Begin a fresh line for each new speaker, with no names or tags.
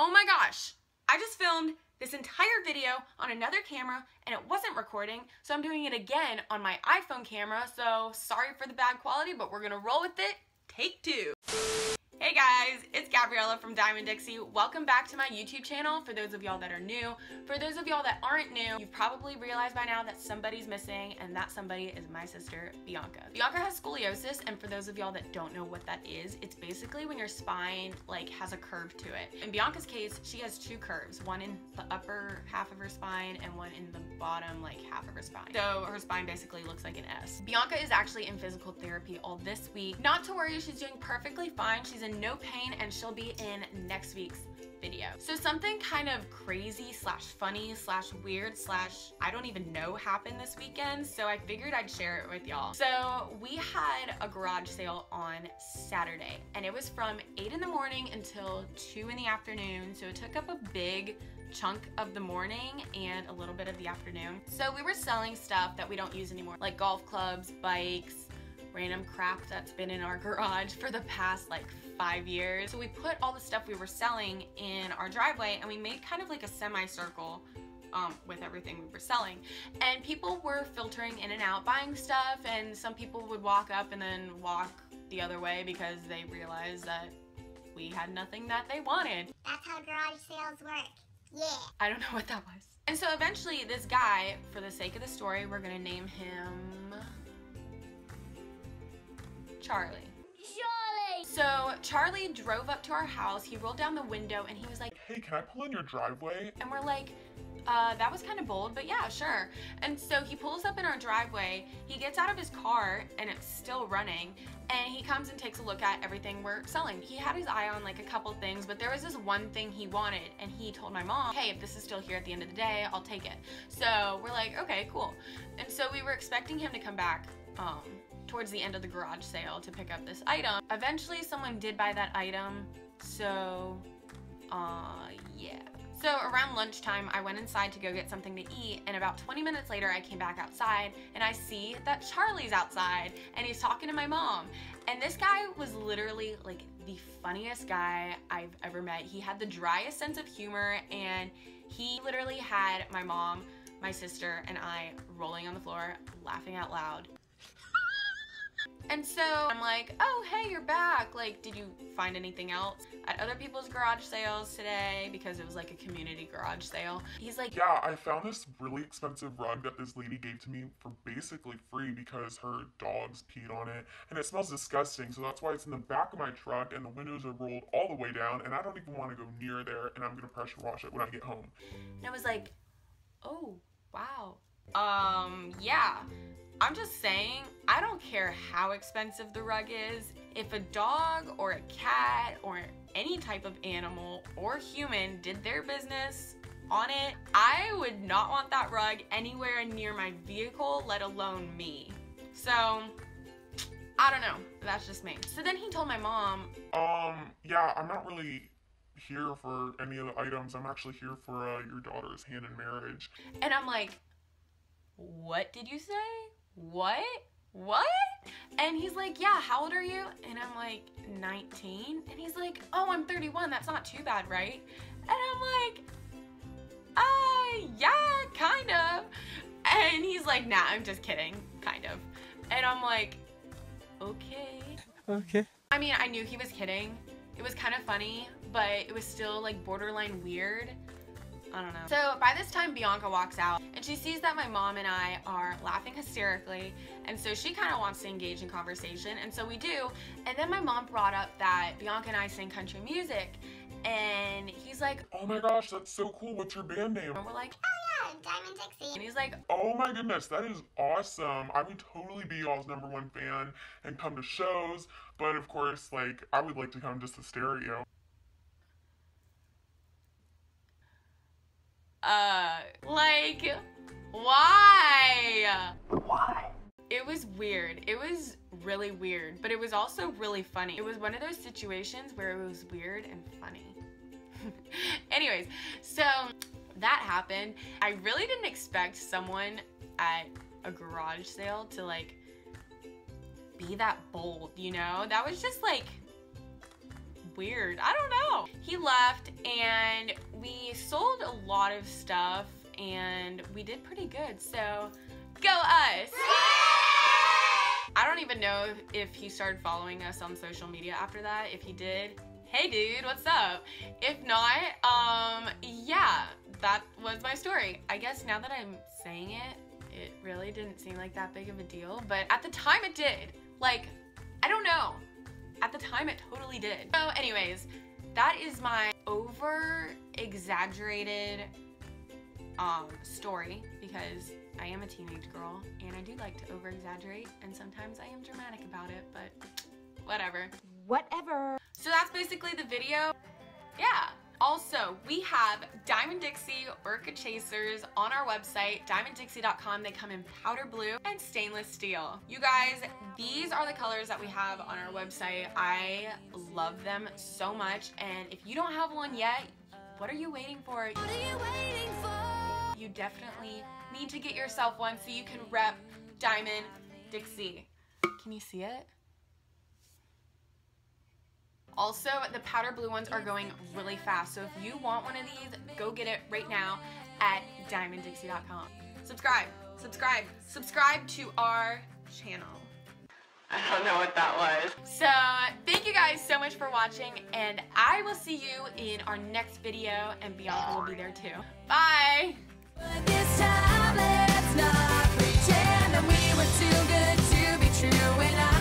Oh my gosh, I just filmed this entire video on another camera and it wasn't recording, so I'm doing it again on my iPhone camera, so sorry for the bad quality, but we're gonna roll with it. Take two. Hey guys, it's Gabriella from Dixie. Welcome back to my YouTube channel. For those of y'all that are new, for those of y'all that aren't new, you've probably realized by now that somebody's missing, and that somebody is my sister, Bianca. Bianca has scoliosis, and for those of y'all that don't know what that is, it's basically when your spine has a curve to it. In Bianca's case, she has two curves, one in the upper half of her spine and one in the bottom half of her spine. So her spine basically looks like an S. Bianca is actually in physical therapy all this week. Not to worry, she's doing perfectly fine. She's in no pain and she'll be in next week's video. So something kind of crazy slash funny slash weird slash I don't even know happened this weekend, so I figured I'd share it with y'all. So we had a garage sale on Saturday and it was from 8 in the morning until 2 in the afternoon, so it took up a big chunk of the morning and a little bit of the afternoon. So we were selling stuff that we don't use anymore, like golf clubs, bikes, random crap that's been in our garage for the past 5 years. So we put all the stuff we were selling in our driveway and we made kind of a semicircle with everything we were selling. And people were filtering in and out buying stuff, and some people would walk up and then walk the other way because they realized that we had nothing that they wanted.
That's how garage sales work. Yeah.
I don't know what that was. And so eventually this guy, for the sake of the story, we're gonna name him Charlie. So Charlie drove up to our house, he rolled down the window and he was like,
"Hey, can I pull in your driveway?"
And we're like, that was kind of bold, but yeah, sure. And so he pulls up in our driveway, he gets out of his car and it's still running, and he comes and takes a look at everything we're selling. He had his eye on a couple things, but there was this one thing he wanted, and he told my mom, "Hey, if this is still here at the end of the day, I'll take it." So we're like, okay, cool. And so we were expecting him to come back towards the end of the garage sale to pick up this item. Eventually someone did buy that item, so yeah. So around lunchtime, I went inside to go get something to eat, and about 20 minutes later, I came back outside, and I see that Charlie's outside, and he's talking to my mom. And this guy was literally the funniest guy I've ever met. He had the driest sense of humor, and he literally had my mom, my sister, and I rolling on the floor, laughing out loud. And so I'm like, "Oh, hey, you're back. Did you find anything else at other people's garage sales today?" Because it was a community garage sale. He's like,
"Yeah, I found this really expensive rug that this lady gave to me for basically free because her dogs peed on it. And it smells disgusting, so that's why it's in the back of my truck and the windows are rolled all the way down. And I don't even want to go near there, and I'm going to pressure wash it when I get home."
And I was like, "Oh, wow. Yeah. I'm just saying, I don't care how expensive the rug is. If a dog or a cat or any type of animal or human did their business on it, I would not want that rug anywhere near my vehicle, let alone me." So, I don't know. That's just me. So then he told my mom,
"Yeah, I'm not really here for any of the items. I'm actually here for your daughter's hand in marriage."
And I'm like, "What did you say? What? And he's like, "Yeah, how old are you?" And I'm like, 19. And he's like, "Oh, I'm 31. That's not too bad, right?" And I'm like, yeah, kind of." And he's like, "Nah, I'm just kidding, kind of." And I'm like, okay. I mean, I knew he was kidding. It was kind of funny, but it was still borderline weird. I don't know. So by this time, Bianca walks out and she sees that my mom and I are laughing hysterically, and so she kind of wants to engage in conversation, and so we do. And then my mom brought up that Bianca and I sing country music, and he's like,
"Oh my gosh, that's so cool. What's your band name?"
And we're like,
"Oh yeah, Dixie."
And he's like,
"Oh my goodness, that is awesome. I would totally be y'all's #1 fan and come to shows, but of course, I would like to come just to stereo."
Why? It was weird. It was really weird, but it was also really funny. It was one of those situations where it was weird and funny. Anyways, so that happened. I really didn't expect someone at a garage sale to be that bold, you know? That was just weird. I don't know. He left and lot of stuff and we did pretty good, so go us! I don't even know if he started following us on social media after that. If he did, hey dude, what's up? If not, yeah, that was my story. I guess now that I'm saying it, it really didn't seem like that big of a deal, but at the time it did. Like, I don't know. At the time it totally did. So anyways, that is my over-exaggerated story, because I am a teenage girl and I do like to over-exaggerate, and sometimes I am dramatic about it, but whatever.
Whatever.
So that's basically the video. Yeah. Also, we have Diamond Dixie Orca Chasers on our website, diamonddixie.com. They come in powder blue and stainless steel. You guys, these are the colors that we have on our website. I love them so much, and if you don't have one yet, what are you waiting for?
What are you waiting for?
You definitely need to get yourself one so you can rep Diamond Dixie. Can you see it? Also, the powder blue ones are going really fast, so if you want one of these, go get it right now at diamonddixie.com. Subscribe, subscribe, subscribe to our channel. I don't know what that was. So, thank you guys so much for watching, and I will see you in our next video, and Bianca will be there too. Bye!
But this time, let's not pretend that we were too good to be true. When I